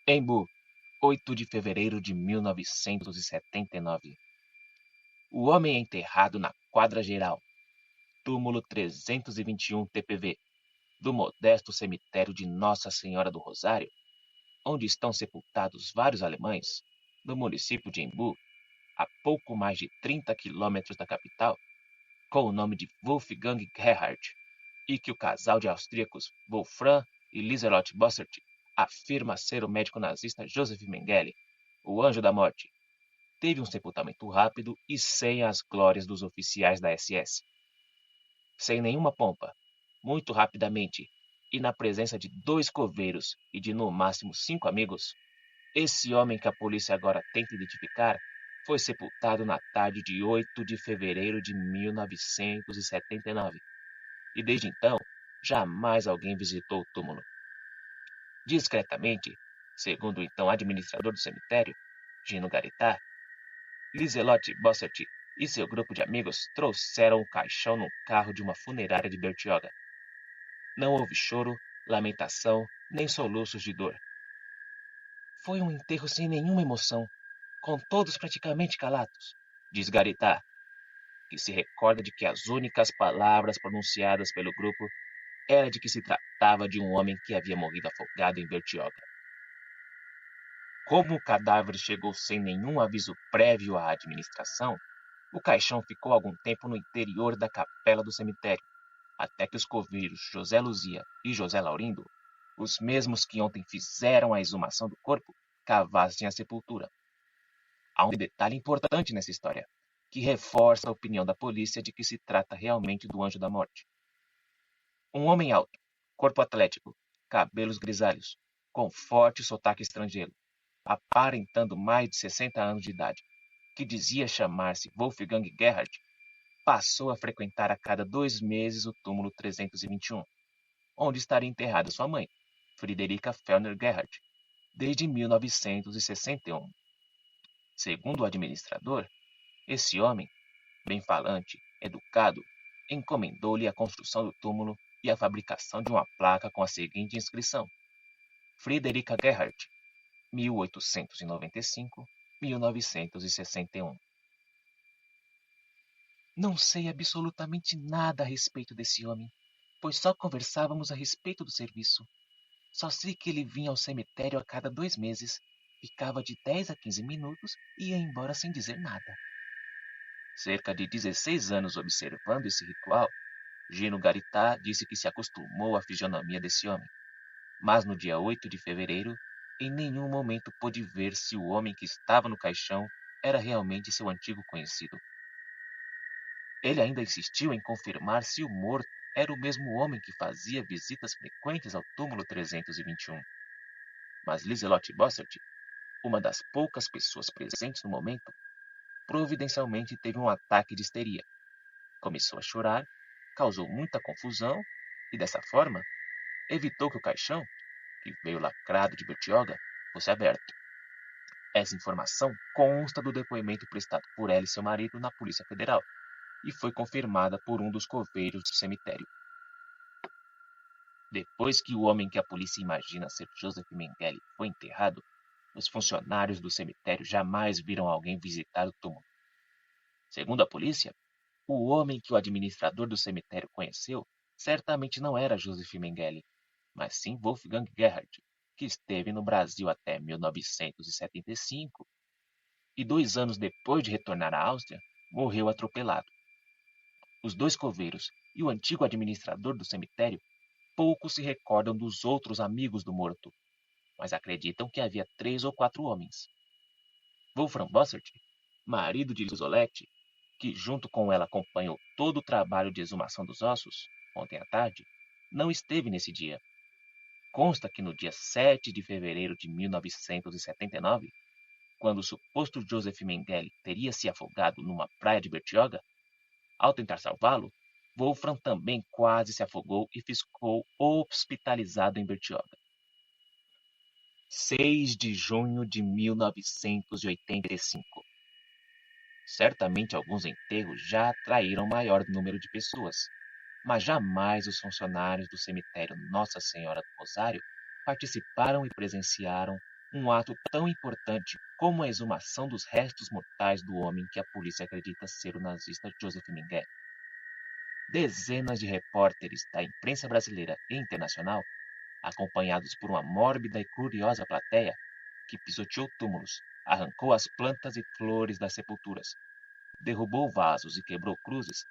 Embu, 8 de fevereiro de 1979. O homem é enterrado na quadra geral, túmulo 321 TPV, do modesto cemitério de Nossa Senhora do Rosário, onde estão sepultados vários alemães, no município de Embu, a pouco mais de 30 quilômetros da capital, com o nome de Wolfgang Gerhard, e que o casal de austríacos Wolfram e Lieselot Bossert afirma ser o médico nazista Josef Mengele, o anjo da morte, teve um sepultamento rápido e sem as glórias dos oficiais da SS. Sem nenhuma pompa, muito rapidamente, e na presença de 2 coveiros e de no máximo 5 amigos, esse homem que a polícia agora tenta identificar foi sepultado na tarde de 8 de fevereiro de 1979. E desde então, jamais alguém visitou o túmulo. Discretamente, segundo o então administrador do cemitério, Gino Garità, Lieselot Bossert e seu grupo de amigos trouxeram o caixão num carro de uma funerária de Bertioga. Não houve choro, lamentação, nem soluços de dor. Foi um enterro sem nenhuma emoção, com todos praticamente calados, diz Garità, que se recorda de que as únicas palavras pronunciadas pelo grupo era de que se tratava de um homem que havia morrido afogado em Bertioga. Como o cadáver chegou sem nenhum aviso prévio à administração, o caixão ficou algum tempo no interior da capela do cemitério, até que os coveiros José Luzia e José Laurindo, os mesmos que ontem fizeram a exumação do corpo, cavassem a sepultura. Há um detalhe importante nessa história, que reforça a opinião da polícia de que se trata realmente do anjo da morte. Um homem alto, corpo atlético, cabelos grisalhos, com forte sotaque estrangeiro, aparentando mais de 60 anos de idade, que dizia chamar-se Wolfgang Gerhard, passou a frequentar a cada 2 meses o túmulo 321, onde estaria enterrada sua mãe, Friederika Fellner Gerhard, desde 1961. Segundo o administrador, esse homem, bem falante, educado, encomendou-lhe a construção do túmulo e a fabricação de uma placa com a seguinte inscrição: Friederika Gerhard, 1895-1961. Não sei absolutamente nada a respeito desse homem, pois só conversávamos a respeito do serviço. Só sei que ele vinha ao cemitério a cada 2 meses, ficava de 10 a 15 minutos e ia embora sem dizer nada. Cerca de 16 anos observando esse ritual, Gino Garità disse que se acostumou à fisionomia desse homem. Mas no dia 8 de fevereiro, em nenhum momento pôde ver se o homem que estava no caixão era realmente seu antigo conhecido. Ele ainda insistiu em confirmar se o morto era o mesmo homem que fazia visitas frequentes ao túmulo 321. Mas Lieselot Bossert, uma das poucas pessoas presentes no momento, providencialmente teve um ataque de histeria. Começou a chorar, causou muita confusão e, dessa forma, evitou que o caixão, que veio lacrado de Bertioga, fosse aberto. Essa informação consta do depoimento prestado por ela e seu marido na Polícia Federal e foi confirmada por um dos coveiros do cemitério. Depois que o homem que a polícia imagina ser Josef Mengele foi enterrado, os funcionários do cemitério jamais viram alguém visitar o túmulo. Segundo a polícia, o homem que o administrador do cemitério conheceu certamente não era Josef Mengele, mas sim Wolfgang Gerhard, que esteve no Brasil até 1975 e 2 anos depois de retornar à Áustria, morreu atropelado. Os 2 coveiros e o antigo administrador do cemitério pouco se recordam dos outros amigos do morto, mas acreditam que havia 3 ou 4 homens. Wolfram Bossert, marido de Lisolette, que junto com ela acompanhou todo o trabalho de exumação dos ossos, ontem à tarde, não esteve nesse dia. Consta que no dia 7 de fevereiro de 1979, quando o suposto Josef Mengele teria se afogado numa praia de Bertioga, ao tentar salvá-lo, Wolfram também quase se afogou e ficou hospitalizado em Bertioga. 6 de junho de 1985. Certamente alguns enterros já atraíram maior número de pessoas, mas jamais os funcionários do cemitério Nossa Senhora do Rosário participaram e presenciaram um ato tão importante como a exumação dos restos mortais do homem que a polícia acredita ser o nazista Joseph Mengele. Dezenas de repórteres da imprensa brasileira e internacional, acompanhados por uma mórbida e curiosa plateia, que pisoteou túmulos, arrancou as plantas e flores das sepulturas, derrubou vasos e quebrou cruzes,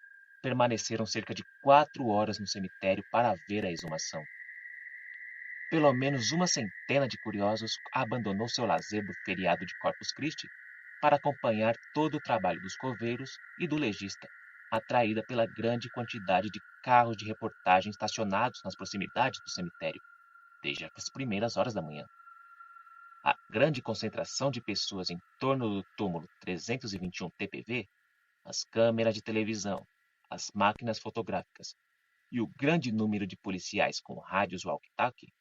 permaneceram cerca de 4 horas no cemitério para ver a exumação. Pelo menos uma centena de curiosos abandonou seu lazer do feriado de Corpus Christi para acompanhar todo o trabalho dos coveiros e do legista, atraída pela grande quantidade de carros de reportagem estacionados nas proximidades do cemitério, desde as primeiras horas da manhã. A grande concentração de pessoas em torno do túmulo 321 TPV, as câmeras de televisão, as máquinas fotográficas e o grande número de policiais com rádios walkie-talkie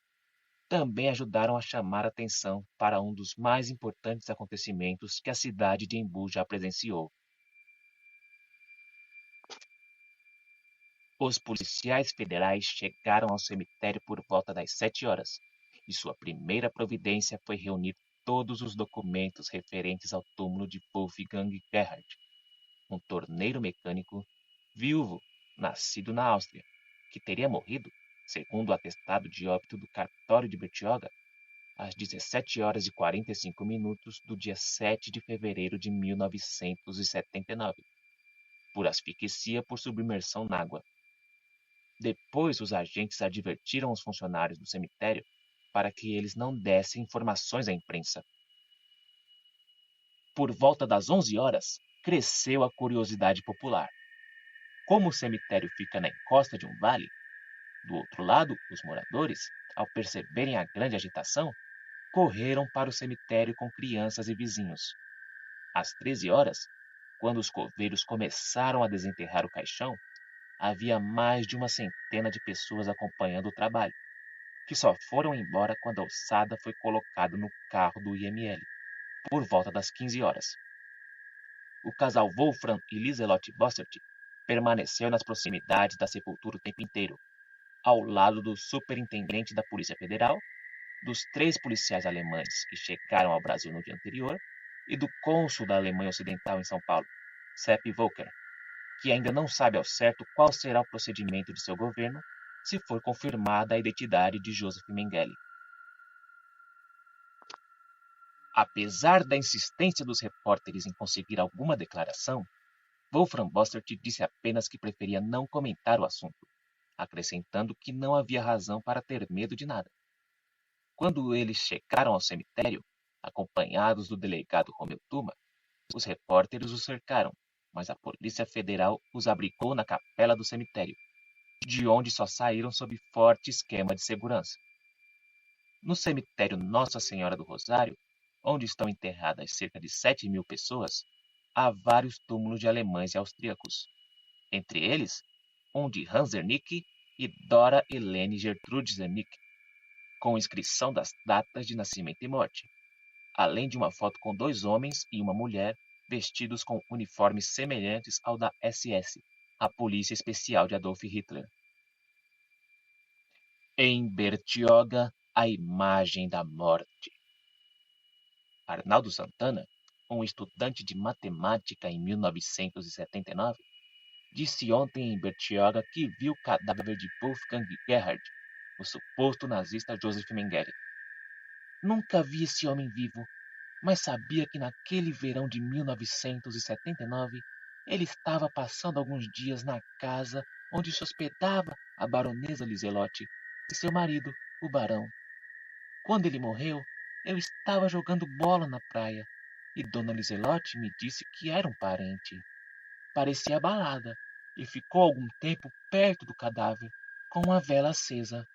também ajudaram a chamar a atenção para um dos mais importantes acontecimentos que a cidade de Embu já presenciou. Os policiais federais chegaram ao cemitério por volta das 7 horas, e sua primeira providência foi reunir todos os documentos referentes ao túmulo de Wolfgang Gerhard, um torneiro mecânico viúvo, nascido na Áustria, que teria morrido, segundo o atestado de óbito do cartório de Bertioga, às 17 horas e 45 minutos do dia 7 de fevereiro de 1979, por asfixia por submersão na água. Depois, os agentes advertiram os funcionários do cemitério para que eles não dessem informações à imprensa. Por volta das 11 horas, cresceu a curiosidade popular. Como o cemitério fica na encosta de um vale, do outro lado, os moradores, ao perceberem a grande agitação, correram para o cemitério com crianças e vizinhos. Às 13 horas, quando os coveiros começaram a desenterrar o caixão, havia mais de uma centena de pessoas acompanhando o trabalho, que só foram embora quando a ossada foi colocada no carro do IML, por volta das 15 horas. O casal Wolfram e Liselotte Bossert permaneceu nas proximidades da sepultura o tempo inteiro, ao lado do superintendente da Polícia Federal, dos 3 policiais alemães que chegaram ao Brasil no dia anterior e do cônsul da Alemanha Ocidental em São Paulo, Sepp Volker, que ainda não sabe ao certo qual será o procedimento de seu governo se for confirmada a identidade de Joseph Mengele. Apesar da insistência dos repórteres em conseguir alguma declaração, Wolfram Bossert disse apenas que preferia não comentar o assunto, acrescentando que não havia razão para ter medo de nada. Quando eles chegaram ao cemitério, acompanhados do delegado Romeu Tuma, os repórteres os cercaram, mas a Polícia Federal os abrigou na capela do cemitério, de onde só saíram sob forte esquema de segurança. No cemitério Nossa Senhora do Rosário, onde estão enterradas cerca de 7.000 pessoas, há vários túmulos de alemães e austríacos, entre eles um de Hans Zernicke e Dora Helene Gertrude Zernicke, com inscrição das datas de nascimento e morte, além de uma foto com 2 homens e uma mulher vestidos com uniformes semelhantes ao da SS, a Polícia Especial de Adolf Hitler. Em Bertioga, a imagem da morte. Arnaldo Santana, um estudante de matemática em 1979, disse ontem em Bertioga que viu o cadáver de Wolfgang Gerhard, o suposto nazista Joseph Mengele. Nunca vi esse homem vivo, mas sabia que naquele verão de 1979 ele estava passando alguns dias na casa onde se hospedava a baronesa Liselotte e seu marido, o barão. Quando ele morreu, eu estava jogando bola na praia e Dona Liselotte me disse que era um parente. Parecia abalada e ficou algum tempo perto do cadáver, com uma vela acesa.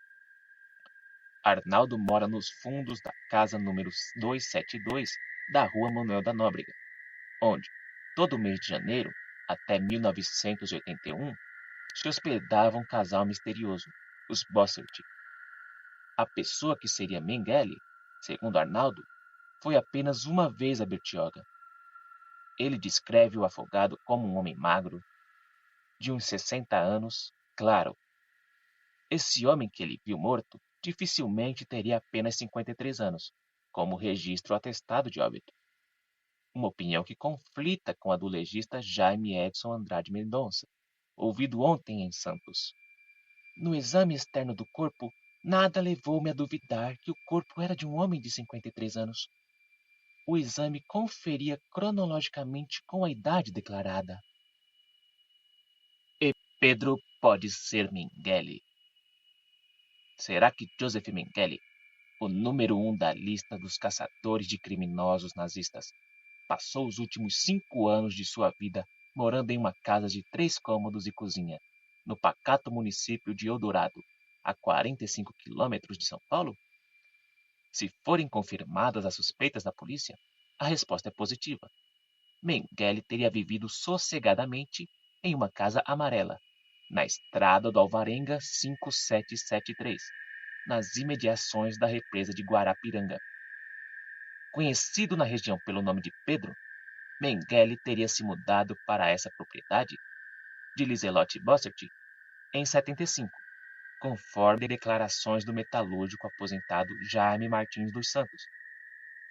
Arnaldo mora nos fundos da casa número 272 da rua Manuel da Nóbrega, onde, todo mês de janeiro, até 1981, se hospedava um casal misterioso, os Bossert. A pessoa que seria Mengele, segundo Arnaldo, foi apenas uma vez a Bertioga. Ele descreve o afogado como um homem magro, de uns 60 anos, claro. Esse homem que ele viu morto dificilmente teria apenas 53 anos, como registro atestado de óbito. Uma opinião que conflita com a do legista Jaime Edson Andrade Mendonça, ouvido ontem em Santos. No exame externo do corpo, nada levou-me a duvidar que o corpo era de um homem de 53 anos. O exame conferia cronologicamente com a idade declarada. E Pedro pode ser Mengele. Será que Joseph Mengele, o número 1 da lista dos caçadores de criminosos nazistas, passou os últimos 5 anos de sua vida morando em uma casa de 3 cômodos e cozinha, no pacato município de Eldorado, a 45 quilômetros de São Paulo? Se forem confirmadas as suspeitas da polícia, a resposta é positiva. Mengele teria vivido sossegadamente em uma casa amarela, na estrada do Alvarenga 5773, nas imediações da represa de Guarapiranga. Conhecido na região pelo nome de Pedro, Mengele teria se mudado para essa propriedade de Liselotte Bossert em 75, conforme declarações do metalúrgico aposentado Jaime Martins dos Santos,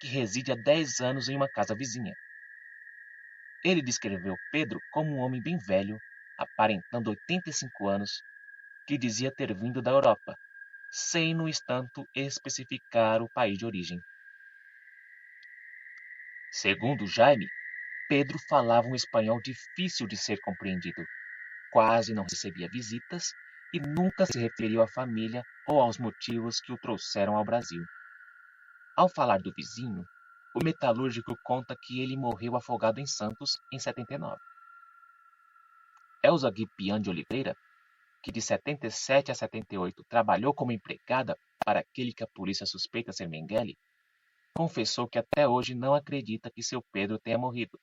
que reside há 10 anos em uma casa vizinha. Ele descreveu Pedro como um homem bem velho, aparentando 85 anos, que dizia ter vindo da Europa, sem, no entanto, especificar o país de origem. Segundo Jaime, Pedro falava um espanhol difícil de ser compreendido, quase não recebia visitas e nunca se referiu à família ou aos motivos que o trouxeram ao Brasil. Ao falar do vizinho, o metalúrgico conta que ele morreu afogado em Santos em 79. Elza Guipian de Oliveira, que de 77 a 78 trabalhou como empregada para aquele que a polícia suspeita ser Mengele, confessou que até hoje não acredita que seu Pedro tenha morrido,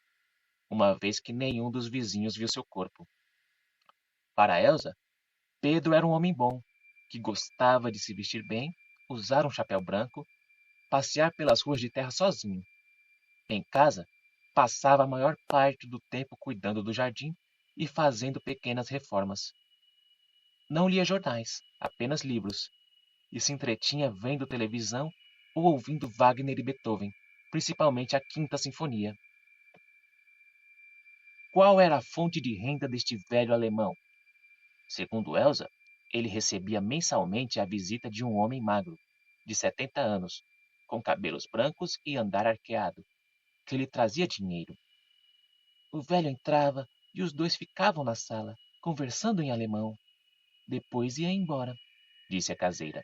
uma vez que nenhum dos vizinhos viu seu corpo. Para Elza, Pedro era um homem bom, que gostava de se vestir bem, usar um chapéu branco, passear pelas ruas de terra sozinho. Em casa, passava a maior parte do tempo cuidando do jardim e fazendo pequenas reformas. Não lia jornais, apenas livros, e se entretinha vendo televisão ou ouvindo Wagner e Beethoven, principalmente a Quinta Sinfonia. Qual era a fonte de renda deste velho alemão? Segundo Elsa, ele recebia mensalmente a visita de um homem magro, de 70 anos, com cabelos brancos e andar arqueado, que lhe trazia dinheiro. O velho entrava e os dois ficavam na sala, conversando em alemão. Depois ia embora, disse a caseira.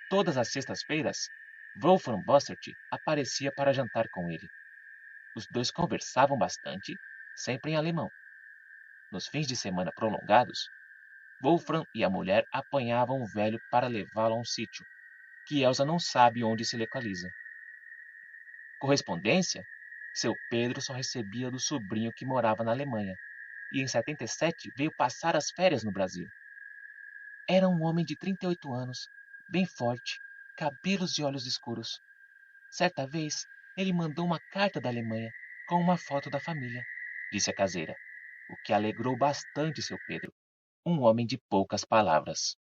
Todas as sextas-feiras, Wolfram Bossert aparecia para jantar com ele. Os dois conversavam bastante, sempre em alemão. Nos fins de semana prolongados, Wolfram e a mulher apanhavam o velho para levá-lo a um sítio, que Elsa não sabe onde se localiza. Correspondência? Seu Pedro só recebia do sobrinho que morava na Alemanha, e em 77 veio passar as férias no Brasil. Era um homem de 38 anos, bem forte, cabelos e olhos escuros. Certa vez, ele mandou uma carta da Alemanha com uma foto da família, disse a caseira, o que alegrou bastante seu Pedro, um homem de poucas palavras.